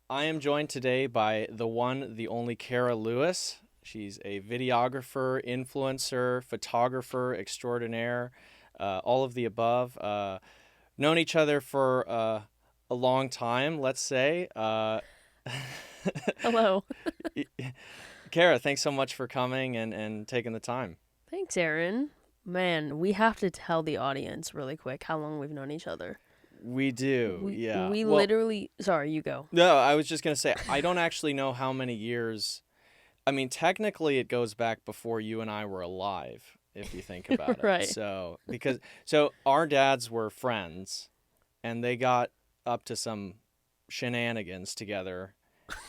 I am joined today by the one, the only Kara Lewis. She's a videographer, influencer, photographer extraordinaire, all of the above. Known each other for a long time, let's say. Hello. Kara, thanks so much for coming and taking the time. Thanks, Aaron. Man, we have to tell the audience really quick how long we've known each other. We do, We yeah. we Well, literally sorry, you go. no, I was just going to say, I don't actually know how many years. I mean, technically, it goes back before you and I were alive, if you think about it. Right. So our dads were friends, and they got up to some shenanigans together,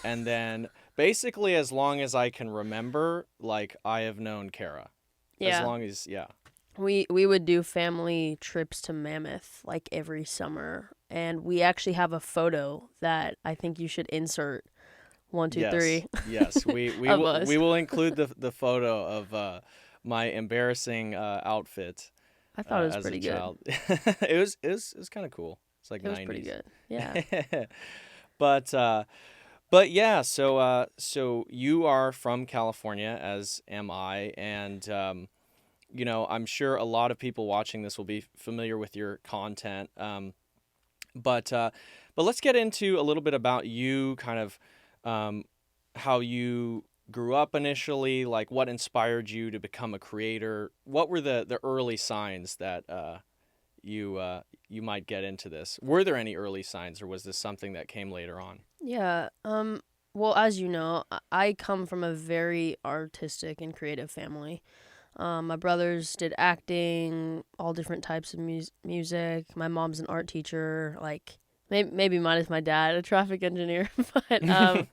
and then basically, as long as I can remember, like I have known Kara, as Yeah. long as yeah, We would do family trips to Mammoth like every summer, and we actually have a photo that I think you should insert one, two, yes, three yes, of us. we will include the photo of my embarrassing outfit I thought it was as a pretty good. child. It was kind of cool. It's like It was pretty 90s. good. Yeah. but uh but yeah, so you are from California, as am I, and I'm sure a lot of people watching this will be familiar with your content. But but let's get into a little bit about you, kind of um, how you grew up initially, like what inspired you to become a creator. What were the early signs that you might get into this? Were there any early signs, or was this something that came later on? Yeah. Well, as you know, I come from a very artistic and creative family. My brothers did acting, all different types of music. My mom's an art teacher, like maybe mine is my dad, a traffic engineer. But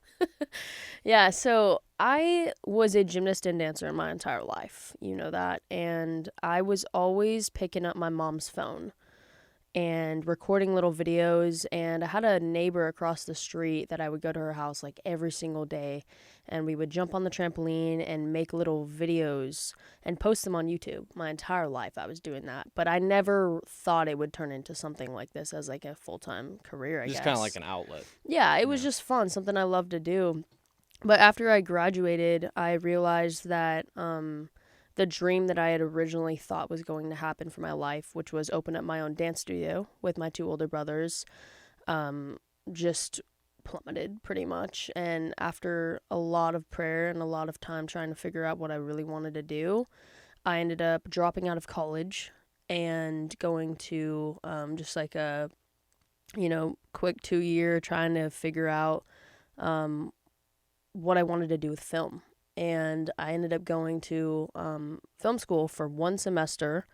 yeah, so I was a gymnast and dancer my entire life. You know that. And I was always picking up my mom's phone and recording little videos. And I had a neighbor across the street that I would go to her house like every single day. And we would jump on the trampoline and make little videos and post them on YouTube. My entire life I was doing that. But I never thought it would turn into something like this as like a full time career, I Just kind of like guess. an outlet. Yeah, it was Yeah. just fun, something I loved to do. But after I graduated, I realized that the dream that I had originally thought was going to happen for my life, which was open up my own dance studio with my two older brothers, um, just plummeted pretty much. And after a lot of prayer and a lot of time trying to figure out what I really wanted to do, I ended up dropping out of college and going to just like a, quick 2 year trying to figure out um, what I wanted to do with film. And I ended up going to film school for one semester.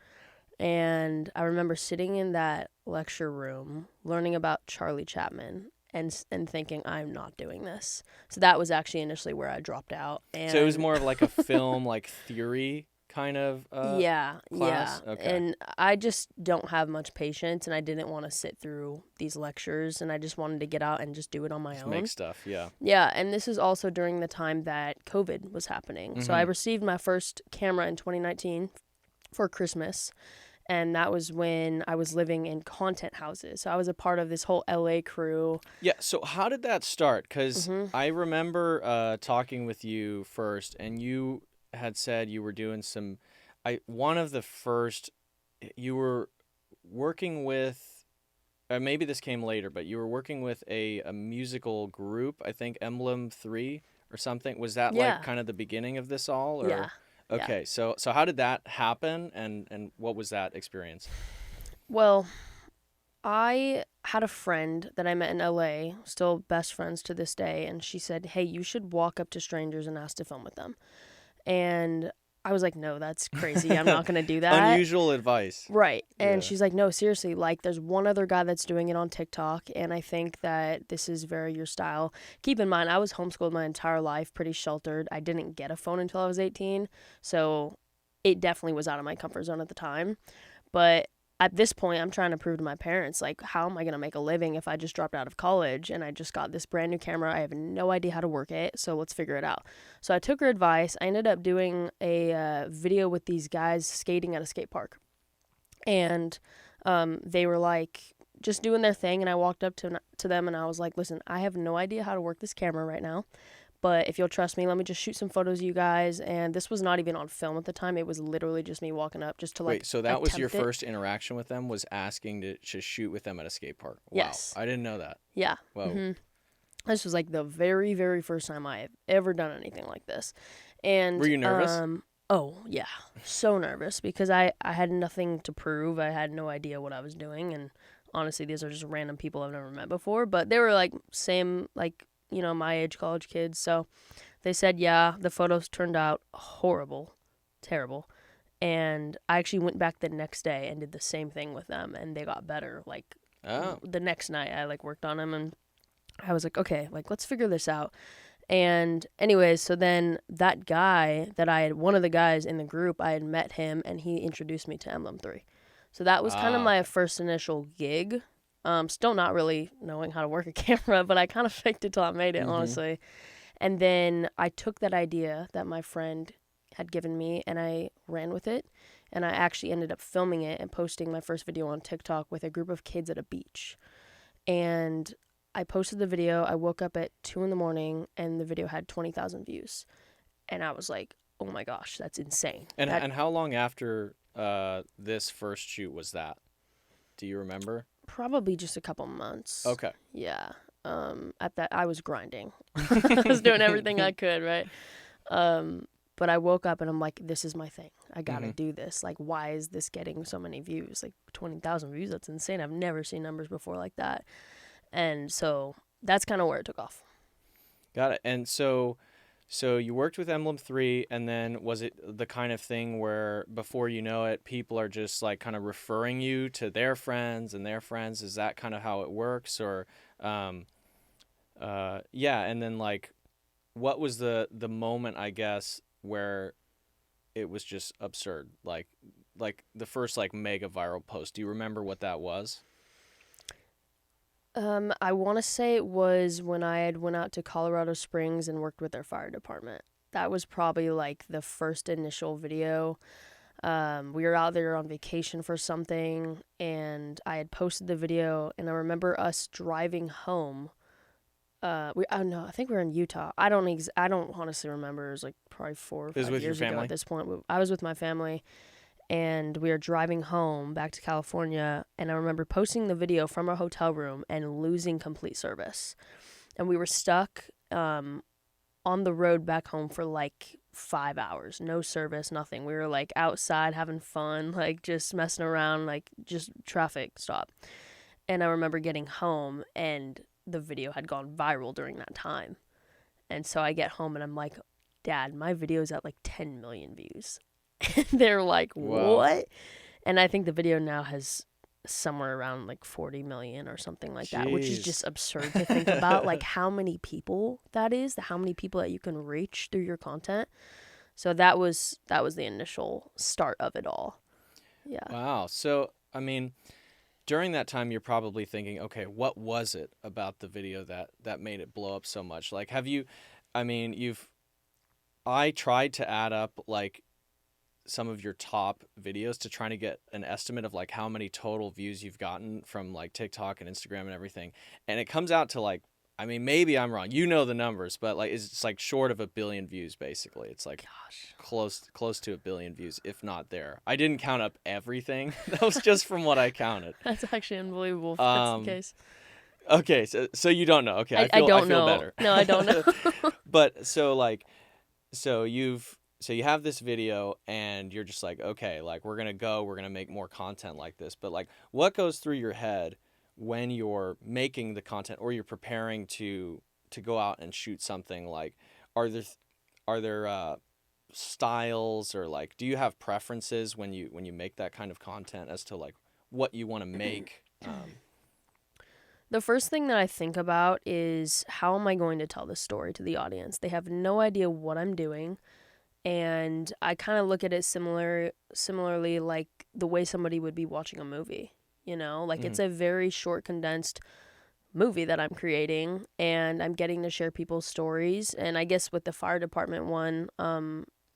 And I remember sitting in that lecture room learning about Charlie Chapman and thinking, I'm not doing this. So that was actually initially where I dropped out. So it was And more of like a film, like theory kind of yeah, yeah. class. Okay. And I just don't have much patience and I didn't want to sit through these lectures and I just wanted to get out and just do it on my Just make own. stuff. Yeah. Yeah, and this is also during the time that COVID was happening. So I Mm-hmm. received my first camera in 2019 for Christmas, and that was when I was living in content houses. So I was a part of this whole LA crew. Yeah, so how did that start? Because Hmm. I remember talking with you first, and you had said you were doing some. One of the first, you were working with, maybe this came later, but you were working with a musical group, I think Emblem 3 or something. Was that like Yeah, kind of the beginning of this all, yeah, or? yeah. Okay, so how did that happen, and what was that experience? Well, I had a friend that I met in LA, still best friends to this day, and she said, "Hey, you should walk up to strangers and ask to film with them." And I was like, "No, that's crazy. I'm not going to do that." Unusual advice. Right. And Yeah. she's like, no, seriously, like there's one other guy that's doing it on TikTok, and I think that this is very your style. Keep in mind, I was homeschooled my entire life, pretty sheltered. I didn't get a phone until I was 18, so it definitely was out of my comfort zone at the time. But at this point, I'm trying to prove to my parents, like, how am I going to make a living if I just dropped out of college and I just got this brand new camera? I have no idea how to work it, so let's figure it out. So I took her advice. I ended up doing a video with these guys skating at a skate park. And they were like, just doing their thing, and I walked up to them and I was like, listen, I have no idea how to work this camera right now, but if you'll trust me, let me just shoot some photos of you guys. And this was not even on film at the time. It was literally just me walking up just to like Wait, so that was your attempt it. first interaction with them, was asking to shoot with them at a skate park? Wow. Yes. I didn't know that. Yeah. Whoa. Mm-hmm. This was like the very, very first time I have ever done anything like this. And Were you nervous? Oh, yeah. So nervous because I had nothing to prove. I had no idea what I was doing. And honestly, these are just random people I've never met before. But they were like same, like, you know, my age college kids. So they said, yeah, the photos turned out horrible, terrible. And I actually went back the next day and did the same thing with them. And they got better. Like the next night I like worked on them and I was like, okay, like let's figure this out. And anyways, so then that guy one of the guys in the group, I had met him and he introduced me to Emblem 3. So that was kind of my first initial gig. Still not really knowing how to work a camera, but I kind of faked it till I made it, honestly. And then I took that idea that my friend had given me and I ran with it. And I actually ended up filming it and posting my first video on TikTok with a group of kids at a beach. And I posted the video. I woke up at 2 a.m. and the video had 20,000 views. And I was like, oh my gosh, that's insane. And how long after this first shoot was that? Do you remember? Probably just a couple months. Okay. Yeah. At that, I was grinding. I was doing everything I could, right? But I woke up and I'm like, this is my thing. I gotta do this. Like, why is this getting so many views? Like 20,000 views, that's insane. I've never seen numbers before like that. And so that's kind of where it took off. Got it. And so you worked with Emblem 3, and then was it the kind of thing where before you know it, people are just like kind of referring you to their friends and their friends? Is that kind of how it works? Or, yeah. And then like, what was the moment, I guess, where it was just absurd? Like the first like mega viral post. Do you remember what that was? I want to say it was when I had went out to Colorado Springs and worked with their fire department. That was probably like the first initial video. We were out there on vacation for something, and I had posted the video, and I remember us driving home. I think we were in Utah. I don't honestly remember. It was like probably 4 or 5 years ago at this point. I was with my family. And we were driving home back to California, and I remember posting the video from our hotel room and losing complete service. And we were stuck on the road back home for like 5 hours. No service, nothing. We were like outside having fun, like just messing around, like just traffic stop. And I remember getting home, and the video had gone viral during that time. And so I get home, and I'm like, Dad, my video's at like 10 million views. And they're like, what? Wow. And I think the video now has somewhere around like 40 million or something like that, which is just absurd to think about, like how many people that is, how many people that you can reach through your content. So that was the initial start of it all. Yeah. Wow. So, I mean, during that time, you're probably thinking, okay, what was it about the video that made it blow up so much? Like, I tried to add up like some of your top videos to try to get an estimate of like how many total views you've gotten from like TikTok and Instagram and everything. And it comes out to like, I mean, maybe I'm wrong. You know the numbers, but like it's like short of 1 billion views basically. It's like close to 1 billion views, if not there. I didn't count up everything. That was just from what I counted. That's actually unbelievable if that's the case. Okay, so you don't know. Okay, I feel know. Better. No, I don't know. But so you have this video and you're just like, okay, like we're going to make more content like this. But like what goes through your head when you're making the content or you're preparing to go out and shoot something? Like, are there styles, or like, do you have preferences when you make that kind of content as to like what you want to make? The first thing that I think about is, how am I going to tell this story to the audience? They have no idea what I'm doing. And I kind of look at it similarly like the way somebody would be watching a movie, you know? Like, it's a very short, condensed movie that I'm creating, and I'm getting to share people's stories. And I guess with the fire department one,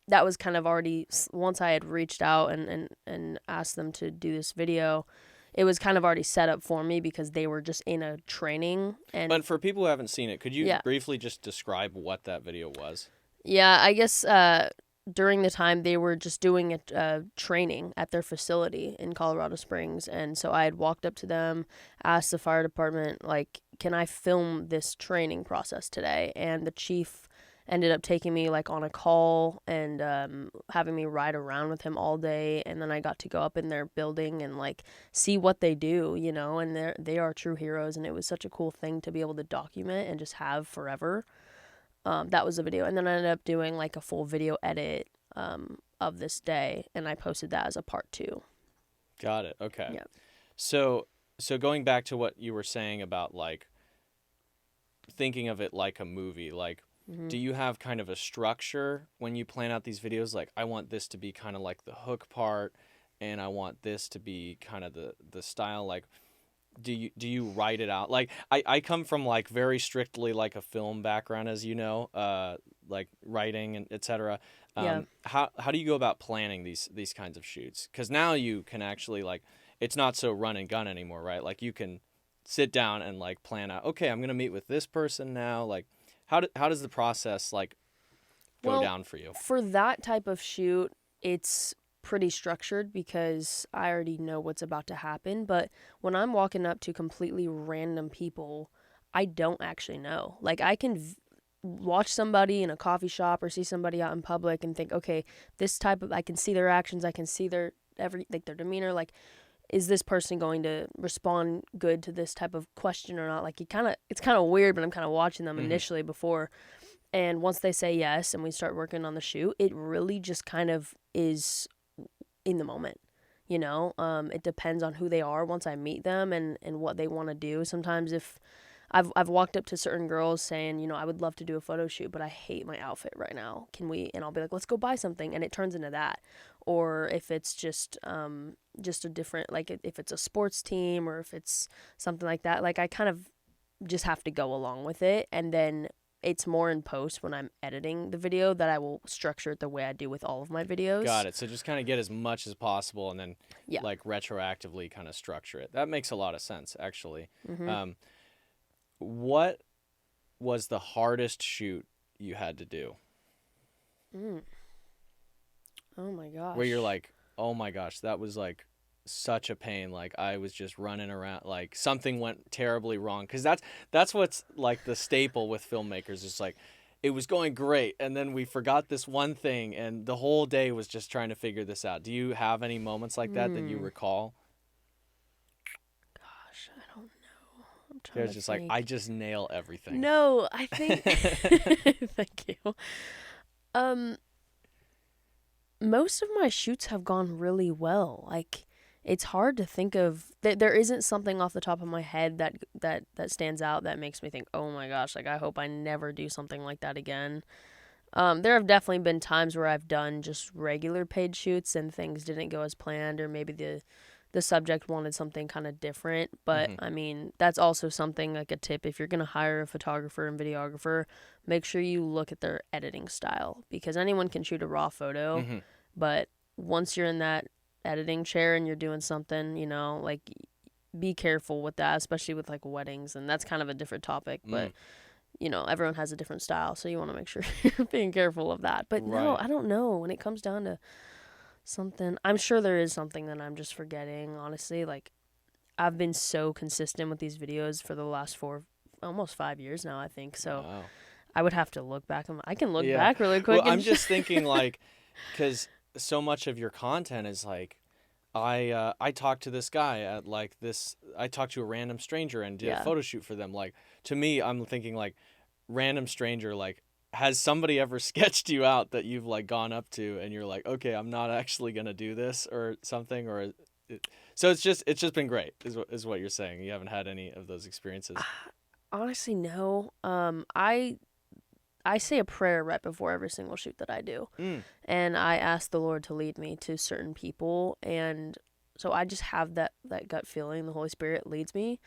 that was kind of already, once I had reached out and asked them to do this video, it was kind of already set up for me because they were just in a training. And But for people who haven't seen it, could you Yeah. briefly just describe what that video was? yeah, I guess during the time they were just doing a training at their facility in Colorado Springs, and so I had walked up to them, asked the fire department, like, can I film this training process today? And the chief ended up taking me like on a call and having me ride around with him all day, and then I got to go up in their building and like see what they do, you know, and they are true heroes, and it was such a cool thing to be able to document and just have forever. That was the video, and then I ended up doing like a full video edit of this day, and I posted that as a part 2. Got it. Okay. Yeah. So going back to what you were saying about like thinking of it like a movie, like do you have kind of a structure when you plan out these videos? Like, I want this to be kind of like the hook part, and I want this to be kind of the style. Like, do you write it out? Like, I come from like very strictly like a film background, as you know, like writing and etc. Yeah. How do you go about planning these kinds of shoots? Because now you can actually like, it's not so run and gun anymore, right? Like, you can sit down and like plan out, okay, I'm gonna meet with this person now. Like, how does the process like go down for you? For that type of shoot, it's pretty structured because I already know what's about to happen. But when I'm walking up to completely random people, I don't actually know. Like, I can watch somebody in a coffee shop or see somebody out in public and think, okay, this type of, I can see their actions, I can see their their demeanor. Like, is this person going to respond good to this type of question or not? Like, it's kind of weird, but I'm kind of watching them initially before. And once they say yes and we start working on the shoot, it really just kind of is in the moment, you know. It depends on who they are once I meet them and what they want to do. Sometimes if I've walked up to certain girls saying, you know, I would love to do a photo shoot, but I hate my outfit right now. Can we? And I'll be like, let's go buy something, and it turns into that. Or if it's just a different, like if it's a sports team or if it's something like that, like I kind of just have to go along with it, and then it's more in post when I'm editing the video that I will structure it the way I do with all of my videos. Got it. So just kind of get as much as possible and then Yeah. like retroactively kind of structure it. That makes a lot of sense, actually. What was the hardest shoot you had to do? Oh my gosh. Where you're like, oh my gosh, that was like such a pain. Like, I was just running around, like something went terribly wrong. Because that's what's like the staple with filmmakers. Is like, it was going great, and then we forgot this one thing, and the whole day was just trying to figure this out. Do you have any moments like that you recall? Gosh, I don't know. I'm trying There's to just think. like, I just nail everything. No, I think. Thank you. Most of my shoots have gone really well. Like, it's hard to think of. There isn't something off the top of my head that stands out that makes me think, oh my gosh, like I hope I never do something like that again. There have definitely been times where I've done just regular paid shoots and things didn't go as planned, or maybe the subject wanted something kind of different. But I mean, that's also something, like a tip, if you're going to hire a photographer and videographer, make sure you look at their editing style, because anyone can shoot a raw photo, but once you're in that editing chair and you're doing something, you know, like, be careful with that, especially with like weddings, and that's kind of a different topic, but you know, everyone has a different style, so you want to make sure you're being careful of that. But no, I don't know, when it comes down to something, I'm sure there is something that I'm just forgetting, honestly. Like, I've been so consistent with these videos for the last almost 5 years now, I think. So Wow. I would have to look back. I can look back really quick. Well, I'm just thinking, like, because so much of your content is like, I talked to this guy at like this. I talked to a random stranger and did a photo shoot for them. Like, to me, I'm thinking like, random stranger. Like, has somebody ever sketched you out that you've like gone up to and you're like, okay, I'm not actually gonna do this or something, or so it's just been great, is what you're saying. You haven't had any of those experiences. Honestly, no. I say a prayer right before every single shoot that I do. And I ask the Lord to lead me to certain people. And so I just have that gut feeling. The Holy Spirit leads me.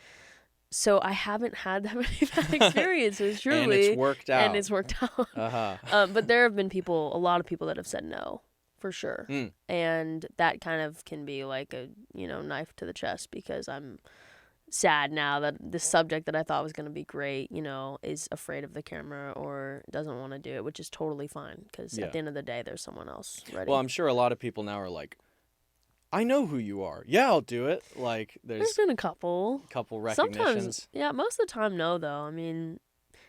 So I haven't had that many bad experiences, truly. And it's worked out. But there have been a lot of people that have said no. for sure. Mm. And that kind of can be like a, knife to the chest because I'm sad now that the subject that I thought was going to be great, is afraid of the camera or doesn't want to do it, which is totally fine because Yeah. at the end of the day, there's someone else ready. Well, I'm sure a lot of people now are like, I know who you are. Yeah, I'll do it. Like, There's there's been a couple. a couple Sometimes, recognitions. yeah, most of the time, no, though. I mean,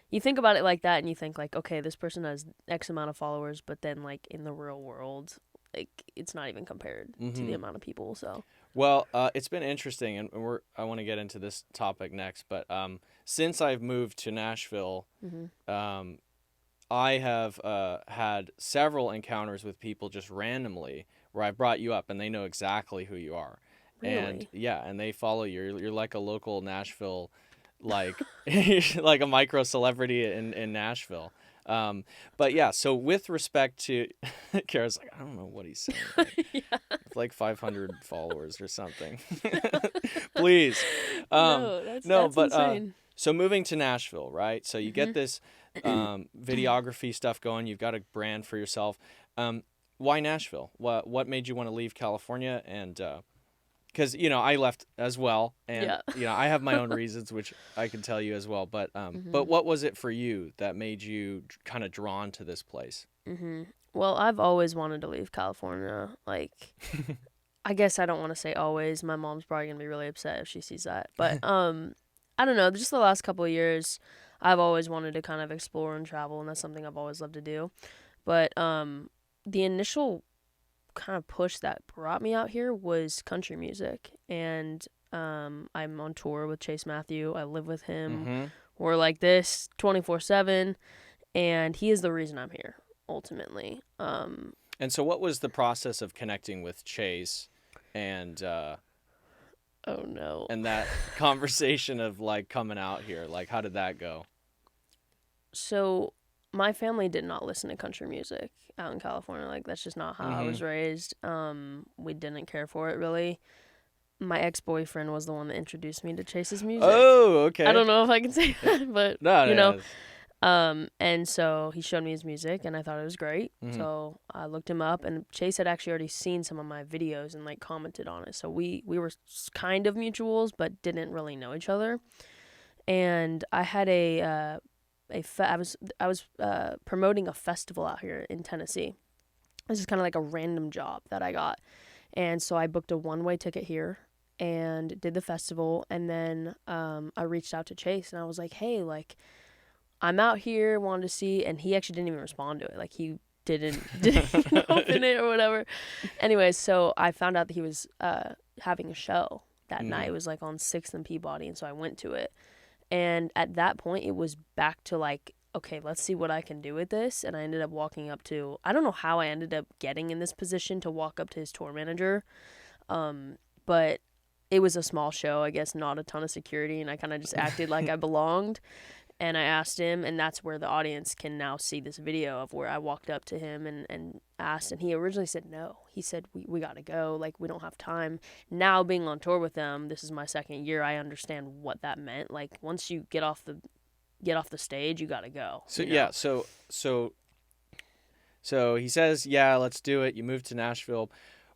you think about it like that and you think, like, okay, this person has X amount of followers, but then, like, in the real world, like, it's not even compared to the amount of people, so. Well, it's been interesting, and I want to get into this topic next. But since I've moved to Nashville, I have had several encounters with people just randomly where I brought you up, and they know exactly who you are, and Really? yeah, and they follow you. You're like a local Nashville, like like a micro celebrity in Nashville. But yeah, so with respect to Kara's like, I don't know what he's saying. Like, Yeah. with like 500 followers or something. Please. No, that's But insane. so moving to Nashville, right? So you get this videography stuff going. You've got a brand for yourself. Why Nashville? What made you want to leave California? And because I left as well, and Yeah. I have my own reasons, which I can tell you as well. But what was it for you that made you kind of drawn to this place? Well, I've always wanted to leave California. Like, I guess I don't want to say always. My mom's probably gonna be really upset if she sees that. But I don't know. Just the last couple of years, I've always wanted to kind of explore and travel, and that's something I've always loved to do. But the initial kind of push that brought me out here was country music, and I'm on tour with Chase Matthew. I live with him. We're like this 24/7, and he is the reason I'm here ultimately. And so, what was the process of connecting with Chase, and Oh no. and that conversation of like coming out here? Like, how did that go? So my family did not listen to country music out in California. Like that's just not how I was raised. We didn't care for it really. My ex-boyfriend was the one that introduced me to Chase's music. Oh, okay. I don't know if I can say that, but No, you no, know. And so he showed me his music, and I thought it was great. So I looked him up, and Chase had actually already seen some of my videos and like commented on it. So we were kind of mutuals, but didn't really know each other. And I had I was promoting a festival out here in Tennessee. This is kind of like a random job that I got, and so I booked a one-way ticket here and did the festival, and then I reached out to Chase and I was like, hey, like I'm out here, wanted to see, and he actually didn't even respond to it. Like he didn't open it or whatever. Anyway, so I found out that he was having a show that night. It was like on 6th and Peabody, and so I went to it. And at that point, it was back to like, okay, let's see what I can do with this. And I ended up walking up to, I don't know how I ended up getting in this position to walk up to his tour manager. But it was a small show, I guess, not a ton of security. And I kind of just acted like I belonged. And I asked him, and that's where the audience can now see this video of where I walked up to him and asked, and he originally said no. He said, we got to go, like, we don't have time. Now, being on tour with them, this is my second year, I understand what that meant. Like, once you get off the stage, you got to go. So, you know? yeah, so he says, yeah, let's do it. You move to Nashville.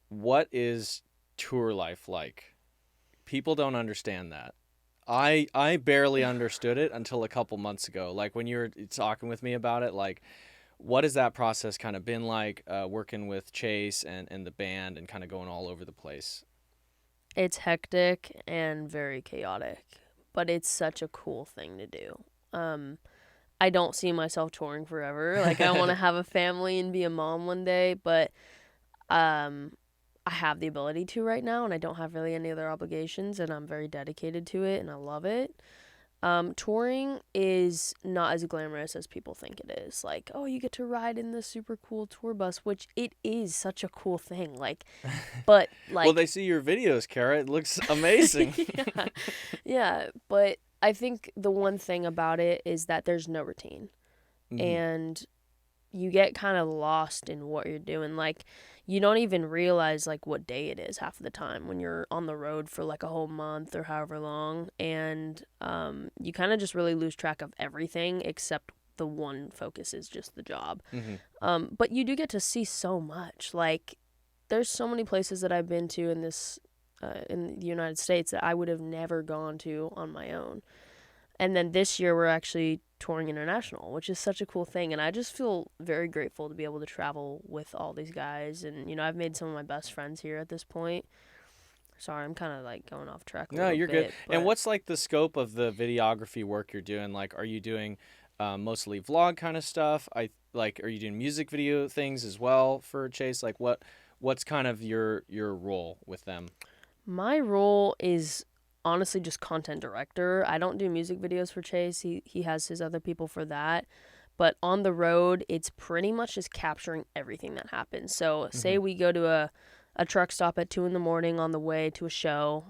What is tour life like? People don't understand that. I barely understood it until a couple months ago. Like when you were talking with me about it, like what has that process kind of been like working with Chase and the band and kind of going all over the place? It's hectic and very chaotic, but it's such a cool thing to do. I don't see myself touring forever. Like I want to have a family and be a mom one day, but I have the ability to right now, and I don't have really any other obligations, and I'm very dedicated to it, and I love it. Touring is not as glamorous as people think it is. Like, oh, you get to ride in this super cool tour bus, which it is such a cool thing. Like, but like, well, they see your videos, Kara. It looks amazing. yeah. But I think the one thing about it is that there's no routine, and you get kind of lost in what you're doing. Like, you don't even realize like what day it is half of the time when you're on the road for like a whole month or however long, and you kind of just really lose track of everything except the one focus is just the job. Mm-hmm. But you do get to see so much. Like, there's so many places that I've been to in the United States that I would have never gone to on my own. And then this year we're actually touring international, which is such a cool thing. And I just feel very grateful to be able to travel with all these guys. And, I've made some of my best friends here at this point. Sorry, I'm kind of like going off track a No, little you're good. bit. And But what's like the scope of the videography work you're doing? Like, are you doing mostly vlog kind of stuff? Are you doing music video things as well for Chase? Like, what's kind of your role with them? my role is honestly just content director. I don't do music videos for Chase. He has his other people for that. But on the road, it's pretty much just capturing everything that happens. So Mm-hmm. say we go to a truck stop at 2 a.m. on the way to a show,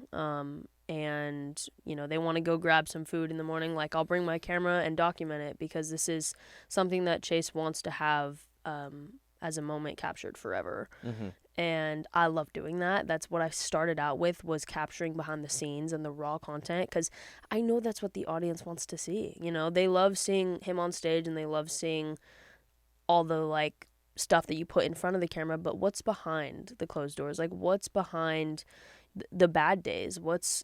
and they want to go grab some food in the morning. Like, I'll bring my camera and document it, because this is something that Chase wants to have as a moment captured forever. Mm-hmm. And I love doing that. That's what I started out with, was capturing behind the scenes and the raw content, because I know that's what the audience wants to see. They love seeing him on stage, and they love seeing all the like stuff that you put in front of the camera, but what's behind the closed doors? Like, what's behind the bad days? What's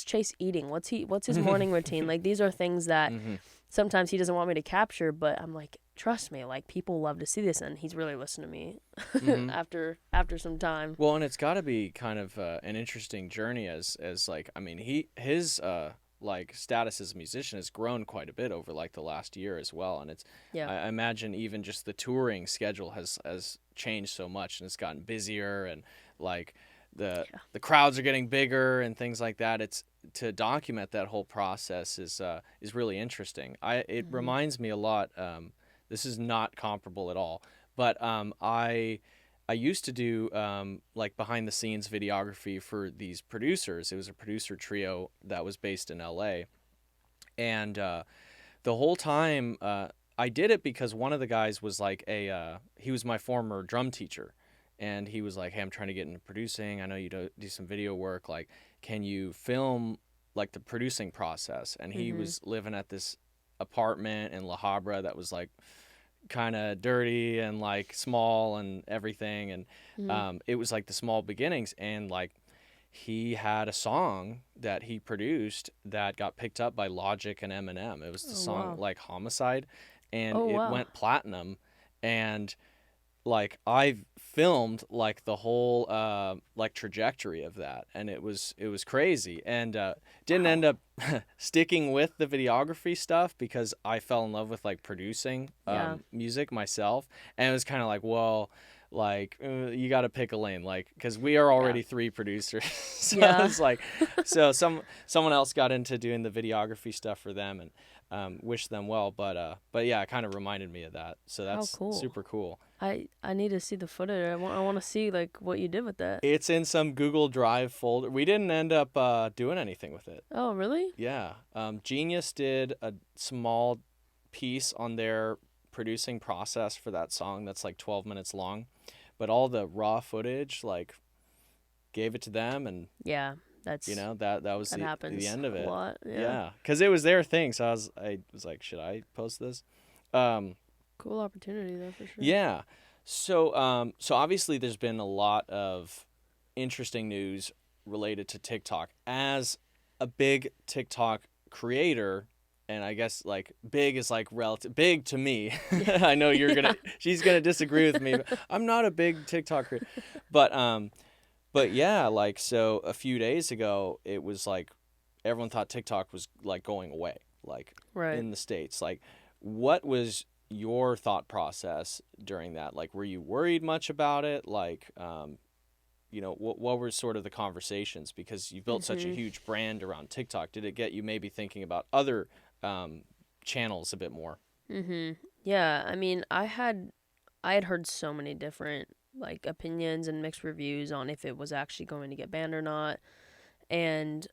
Chase eating? What's his morning routine? Like, these are things that Mm-hmm. sometimes he doesn't want me to capture, but I'm like, trust me, like, people love to see this. And he's really listened to me Mm-hmm. after some time. Well, and it's got to be kind of an interesting journey as like, I mean, his like status as a musician has grown quite a bit over like the last year as well, and it's Yeah. I imagine even just the touring schedule has changed so much, and it's gotten busier, and like the crowds are getting bigger and things like that. It's to document that whole process is really interesting. It Mm-hmm. reminds me a lot. This is not comparable at all, but I used to do like behind the scenes videography for these producers. It was a producer trio that was based in LA. And the whole time I did it because one of the guys was like he was my former drum teacher. And he was like, hey, I'm trying to get into producing. I know you do some video work. Like, can you film like the producing process? And he Mm-hmm. was living at this apartment in La Habra that was like kind of dirty and like small and everything, and Mm-hmm. it was like the small beginnings, and like he had a song that he produced that got picked up by Logic and Eminem. It was the Oh, song wow. like Homicide, and Oh, it wow. went platinum. And like I filmed like the whole like trajectory of that, and it was crazy, and didn't Wow. end up sticking with the videography stuff because I fell in love with like producing Yeah. music myself, and it was kind of like, well, like you got to pick a lane, like because we are Yeah. already three producers. So Yeah. it's like, so someone else got into doing the videography stuff for them, and wish them well, but yeah, it kind of reminded me of that, so How that's cool. super cool. I need to see the footage. I want to see like what you did with that. It's in some Google Drive folder. We didn't end up doing anything with it. Oh, really? Yeah. Genius did a small piece on their producing process for that song that's like 12 minutes long. But all the raw footage, like, gave it to them, and Yeah. That's that was that the happens end of a it. lot. Yeah. Yeah, because it was their thing. So I was like, should I post this? Um, Cool opportunity though, for sure. Yeah. So obviously there's been a lot of interesting news related to TikTok. As a big TikTok creator, and I guess like big is like relative big to me. Yeah. I know Yeah. she's gonna disagree with me, but I'm not a big TikTok creator. But but yeah, like so a few days ago it was like everyone thought TikTok was like going away, like Right. in the States. Like, what was your thought process during that? Like, were you worried much about it? Like, what were sort of the conversations? Because you built such a Mhm. huge brand around TikTok. Did it get you maybe thinking about other channels a bit more? Mhm. Yeah, I mean, I had heard so many different like opinions and mixed reviews on if it was actually going to get banned or not. And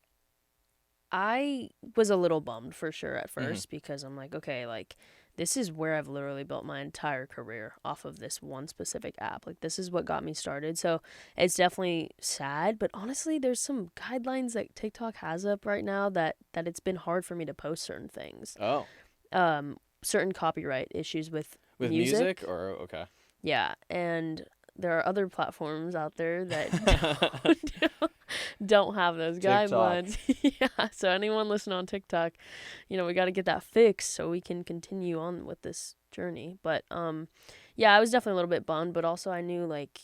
I was a little bummed for sure at Mm-hmm. first, because I'm like, okay, like this is where I've literally built my entire career off of this one specific app. Like, this is what got me started. So it's definitely sad, but honestly, there's some guidelines that TikTok has up right now that it's been hard for me to post certain things. Oh. Um certain copyright issues with With music. music or okay. Yeah, and there are other platforms out there that don't have those TikTok. guidelines. Yeah, so anyone listening on TikTok, we got to get that fixed so we can continue on with this journey. But yeah, I was definitely a little bit bummed, but also I knew like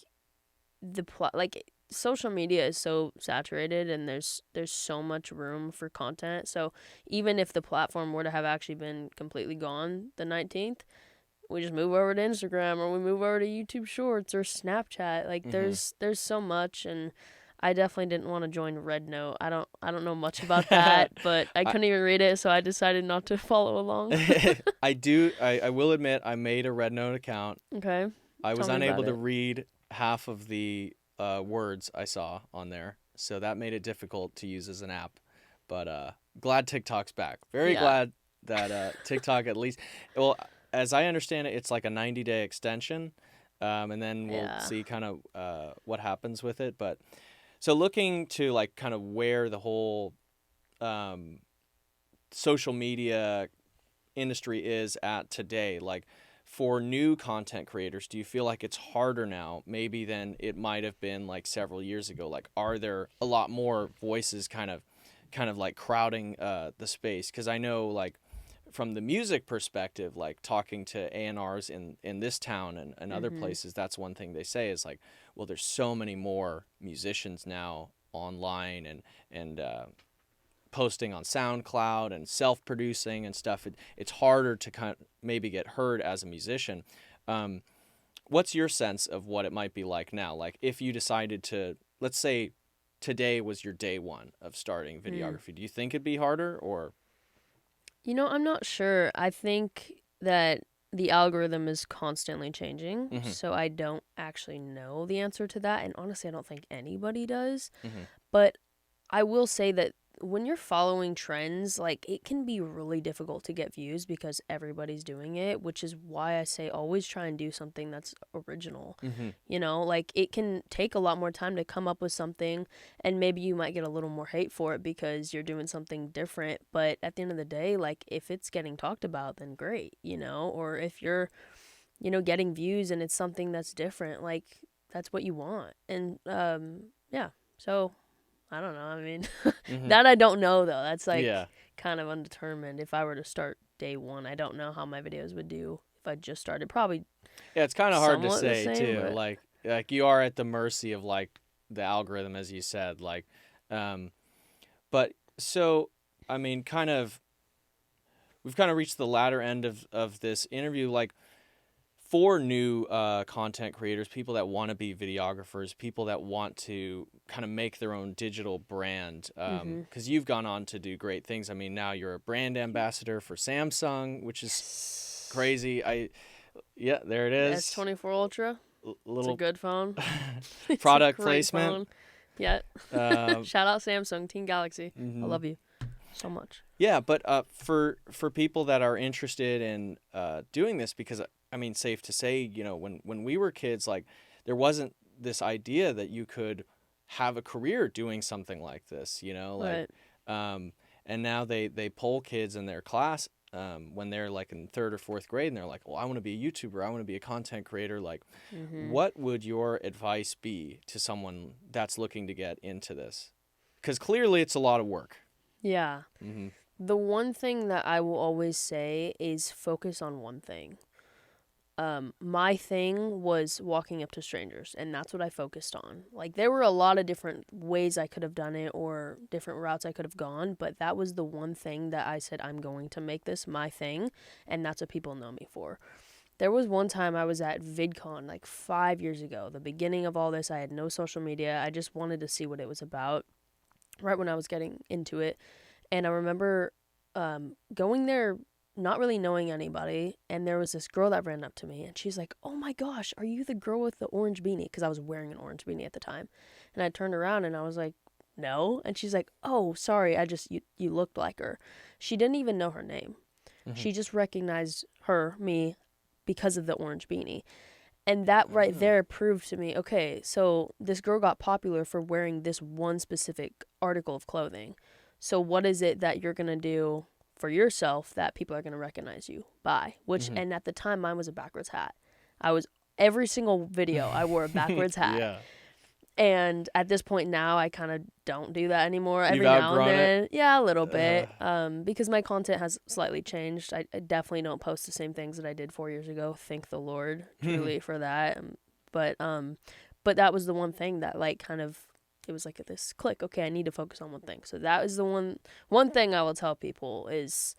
like social media is so saturated and there's so much room for content. So even if the platform were to have actually been completely gone the 19th, we just move over to Instagram or we move over to YouTube Shorts or Snapchat. Like Mm-hmm. there's so much, and I definitely didn't want to join Red Note. I don't know much about that, but I I couldn't even read it, so I decided not to follow along. I will admit I made a Red Note account. Okay, I tell was me about unable to it. read half of the words I saw on there, so that made it difficult to use as an app. But glad TikTok's back. Very Yeah, glad that TikTok at least. Well, as I understand it, it's like a 90-day extension, and then we'll yeah. see kind of what happens with it. But so looking to like kind of where the whole um, social media industry is at today, like for new content creators, do you feel like it's harder now maybe than it might have been like several years ago? Like are there a lot more voices kind of like crowding the space? Because I know like from the music perspective, like talking to A&Rs in this town and other Mhm. places, that's one thing they say is like, well, there's so many more musicians now online and posting on SoundCloud and self-producing and stuff. It's harder to kind of maybe get heard as a musician. Um, what's your sense of what it might be like now? Like if you decided to, let's say today was your day one of starting Mm. videography, do you think it'd be harder or? I'm not sure. I think that the algorithm is constantly changing, Mm-hmm. so I don't actually know the answer to that, and honestly, I don't think anybody does. Mm-hmm. But I will say that when you're following trends, like it can be really difficult to get views because everybody's doing it, which is why I say always try and do something that's original. Mm-hmm. Like it can take a lot more time to come up with something, and maybe you might get a little more hate for it because you're doing something different. But at the end of the day, like if it's getting talked about, then great, or if you're, getting views and it's something that's different, like that's what you want. And yeah. So I don't know. I mean, Mm-hmm. that I don't know though. That's Yeah. like kind of undetermined. If I were to start day one, I don't know how my videos would do if I just started. Probably Yeah, it's kind of hard to somewhat the say same, too. but Like you are at the mercy of like the algorithm, as you said. Um, but so I mean, we've kind of reached the latter end of this interview. Like for new content creators, people that want to be videographers, people that want to kind of make their own digital brand, mhm. because you've gone on to do great things. I mean, now you're a brand ambassador for Samsung, which is Yes. crazy. Yeah, there it The is. S24 Ultra. It's a Little good phone. It's a product great placement. phone. Yeah. Uh, Shout out Samsung, Team Galaxy. I mhm. love you so much. Yeah, but for people that are interested in doing this, because I mean, safe to say, when we were kids, like there wasn't this idea that you could have a career doing something like this, like, Right. um, and now they poll kids in their class when they're like in third or fourth grade, and they're like, well, I want to be a YouTuber, I want to be a content creator. Like, Mhm. what would your advice be to someone that's looking to get into this? Because clearly, it's a lot of work. Yeah. Mm-hmm. The one thing that I will always say is focus on one thing. My thing was walking up to strangers, and that's what I focused on. Like, there were a lot of different ways I could have done it or different routes I could have gone, but that was the one thing that I said, I'm going to make this my thing, and that's what people know me for. There was one time I was at VidCon like 5 years ago, the beginning of all this. I had no social media. I just wanted to see what it was about right when I was getting into it. And I remember going there not really knowing anybody, and there was this girl that ran up to me, and she's like, oh my gosh, are you the girl with the orange beanie? Because I was wearing an orange beanie at the time. And I turned around and I was like, no. And she's like, oh, sorry, you looked like her. She didn't even know her name. Mm-hmm. She just recognized me, because of the orange beanie. And that right Oh. there proved to me, okay, so this girl got popular for wearing this one specific article of clothing. So what is it that you're going to do for yourself that people are going to recognize you by, which, Mhm. and at the time mine was a backwards hat. I was, every single video I wore a backwards hat. Yeah. And at this point now, I kind of don't do that anymore. You've Every now and outgrown it? then, yeah, a little Uh, bit, because my content has slightly changed. I definitely don't post the same things that I did 4 years ago. Thank the Lord, truly, for that. But but that was the one thing that, like, kind of, it was like this click. Okay, I need to focus on one thing. So that is the one thing I will tell people is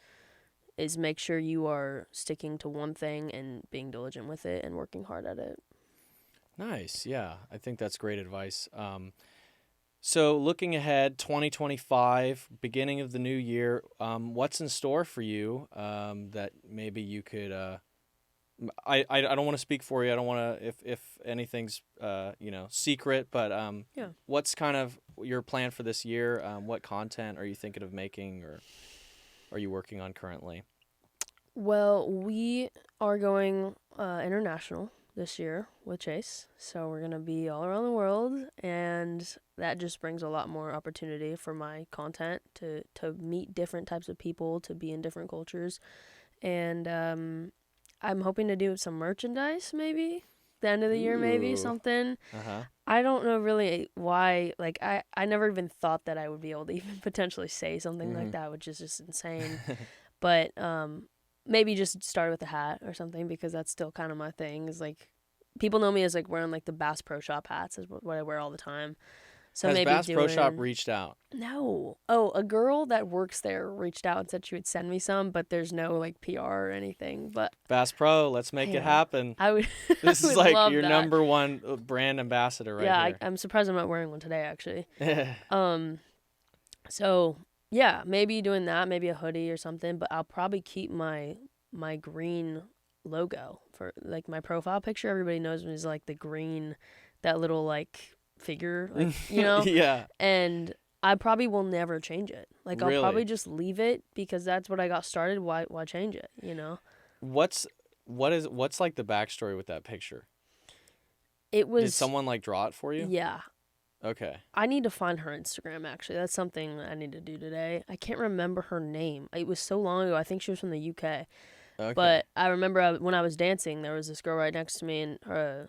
make sure you are sticking to one thing and being diligent with it and working hard at it. Nice. Yeah. I think that's great advice. So looking ahead, 2025, beginning of the new year, what's in store for you that maybe you could I don't want to speak for you. I don't want to if anything's secret, but Yeah. what's kind of your plan for this year? What content are you thinking of making or are you working on currently? Well, we are going international this year with Chase. So we're going to be all around the world, and that just brings a lot more opportunity for my content to meet different types of people, to be in different cultures. And I'm hoping to do some merchandise maybe. The end of the year, maybe Ooh. something. Uh-huh. I don't know really why. Like, I never even thought that I would be able to even potentially say something like Mhm. that, which is just insane. But maybe just start with a hat or something, because that's still kind of my thing. Is like, people know me as like wearing like the Bass Pro Shop hats is what I wear all the time. So Has maybe Bass Pro Shop doing, reached out? no. Oh, a girl that works there reached out and said she would send me some, but there's no like PR or anything. But Bass Pro, let's make it man, happen. I would I This is would like love your that. number one brand ambassador right Yeah, here. I'm surprised I'm not wearing one today actually. Um so yeah, maybe doing that, maybe a hoodie or something, but I'll probably keep my green logo for like my profile picture. Everybody knows me as like the green, that little like figure, like, Yeah, and I probably will never change it. Like, I'll probably really. just leave it because that's what I got started. Why change it, What's what's like the backstory with that picture? It Did was, someone like draw it for you? yeah. Okay. I need to find her Instagram, actually. That's something I need to do today. I can't remember her name. It was so long ago. I think she was from the UK. Okay. But I remember when I was dancing, there was this girl right next to me, and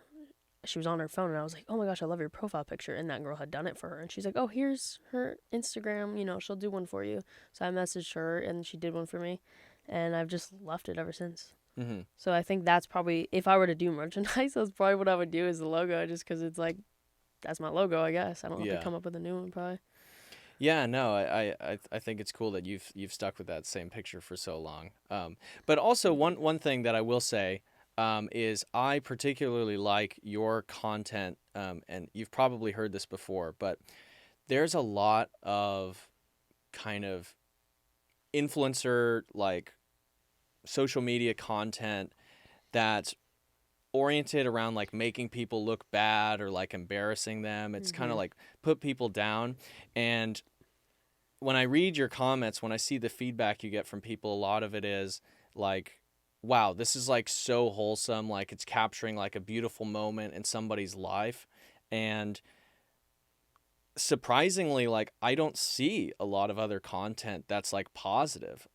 she was on her phone, and I was like, oh my gosh, I love your profile picture. And that girl had done it for her. And she's like, oh, here's her Instagram. She'll do one for you. So I messaged her, and she did one for me. And I've just left it ever since. Mm-hmm. So I think that's probably, if I were to do merchandise, that's probably what I would do, is the logo, just because it's like, that's my logo, I guess. I don't have to Yeah. come up with a new one, probably. Yeah, no, I think it's cool that you've stuck with that same picture for so long. But also one thing that I will say is I particularly like your content, and you've probably heard this before, but there's a lot of kind of influencer like social media content that's oriented around like making people look bad or like embarrassing them. It's kind of Mm-hmm. like put people down. And when I read your comments, when I see the feedback you get from people, a lot of it is like, wow, this is like so wholesome. Like it's capturing like a beautiful moment in somebody's life. And surprisingly, like I don't see a lot of other content that's like positive.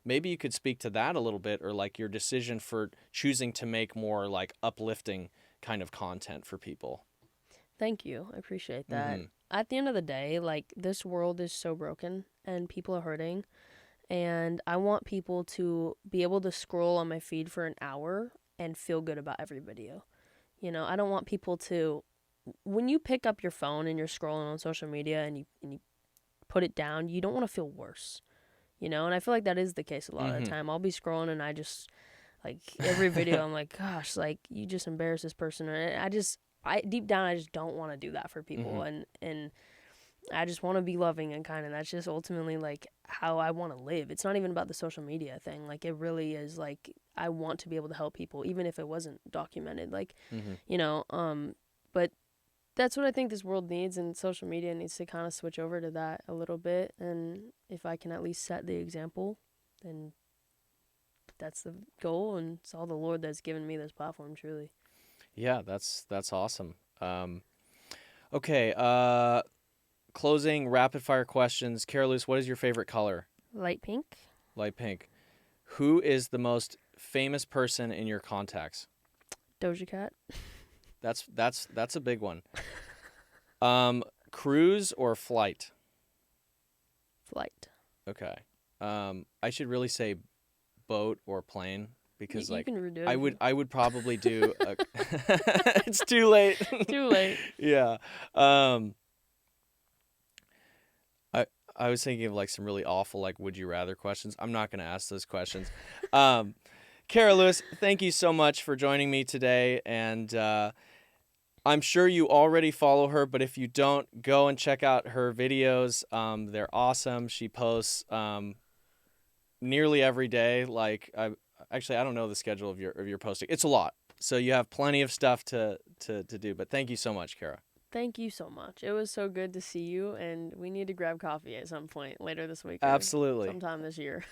Maybe you could speak to that a little bit, or like your decision for choosing to make more like uplifting kind of content for people. Thank you. I appreciate that. Mm-hmm. At the end of the day, like, this world is so broken and people are hurting. And I want people to be able to scroll on my feed for an hour and feel good about every video. I don't want people to, when you pick up your phone and you're scrolling on social media and you put it down, you don't want to feel worse. And I feel like that is the case a lot of the Mm-hmm. time. I'll be scrolling and I just, like, every video I'm like, gosh, like, you just embarrass this person. And I deep down, I just don't want to do that for people. Mm-hmm. And I just want to be loving and kind, and that's just ultimately like how I want to live. It's not even about the social media thing. Like, it really is like, I want to be able to help people, even if it wasn't documented. Like, Mm-hmm. but that's what I think this world needs, and social media needs to kind of switch over to that a little bit. And if I can at least set the example, then that's the goal, and it's all the Lord that's given me this platform, truly. Yeah, that's awesome. Okay. Closing rapid fire questions. Carolus, what is your favorite color? Light pink. Light pink. Who is the most famous person in your contacts? Doja Cat. That's a big one. Cruise or flight? Flight. Okay. I should really say boat or plane because You can redo it. I would probably do a it's too late. Too late. Yeah. I was thinking of like some really awful like would you rather questions. I'm not going to ask those questions. Kara Lewis, thank you so much for joining me today, and I'm sure you already follow her, but if you don't, go and check out her videos. They're awesome. She posts nearly every day. Like I don't know the schedule of your posting. It's a lot, so you have plenty of stuff to do. But thank you so much, Kara. Thank you so much. It was so good to see you, and we need to grab coffee at some point later this week. Or Absolutely. sometime this year.